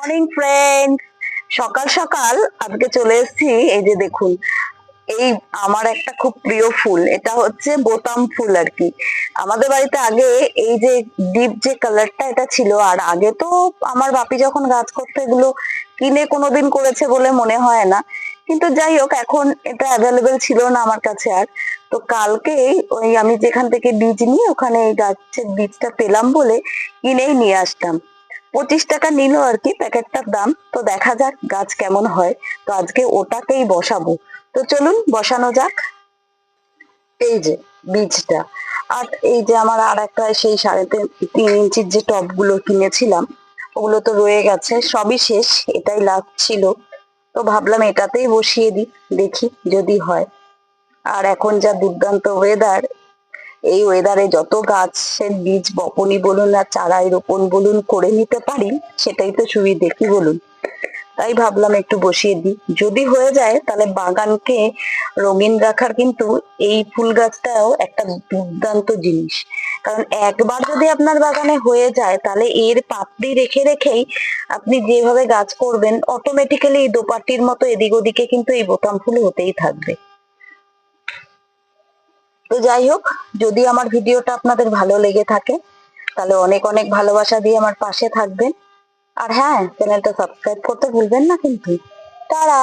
Morning friend, সকাল সকাল আজকে চলে এসেছি। এই যে দেখুন, এই আমার একটা খুব প্রিয় ফুল, এটা হচ্ছে বোতাম ফুল আর কি। আমাদের বাড়িতে আগে এই যে ডিপ যে কালারটা এটা ছিল, আর আগে তো আমার বাপি যখন গাছ করতো এগুলো কিনে কোনোদিন করেছে বলে মনে হয় না। কিন্তু যাই হোক, এখন এটা অ্যাভেলেবেল ছিল না আমার কাছে আর। তো কালকেই ওই আমি যেখান থেকে বীজ নিই ওখানে এই গাছের বীজটা পেলাম বলে কিনেই নিয়ে আসলাম। 25 টাকা নিল আর কি প্যাকেটটার দাম। তো দেখা যাক গাছ কেমন হয়। তো আজকে ওটাকেই বসাবো। তো চলুন বসানো যাক। এই যে বীজটা, আর এই যে আমার আর একটা সেই 3.5 ইঞ্চির যে টব গুলো কিনেছিলাম ওগুলো তো রয়ে গেছে, সবই শেষ, এটাই লাস্ট ছিল। তো ভাবলাম এটাতেই বসিয়ে দিই, দেখি যদি হয়। আর এখন যা দুর্দান্ত ওয়েদার, এই ওয়েদারে যত গাছের বীজ বপনি বলুন আর চারাই রোপণ বলুন করে নিতে পারি, সেটাই তো সুবিধে, কি বলুন? তাই ভাবলাম একটু বসিয়ে দিই, যদি হয়ে যায় তাহলে বাগানকে রঙিন রাখার কিন্তু এই ফুল গাছটাও একটা দুর্দান্ত জিনিস। কারণ একবার যদি আপনার বাগানে হয়ে যায় তাহলে এর পাপড়ি রেখে রেখেই আপনি যেভাবে গাছ করবেন অটোমেটিক্যালি এই দোপাটির মতো এদিক ওদিকে কিন্তু এই বোতাম ফুল হতেই থাকবে। তো যাই হোক, যদি আমার ভিডিওটা আপনাদের ভালো লেগে থাকে তাহলে অনেক অনেক ভালোবাসা দিয়ে আমার পাশে থাকবেন। আর হ্যাঁ, চ্যানেলটা সাবস্ক্রাইব করতে ভুলবেন না কিন্তু। টাটা।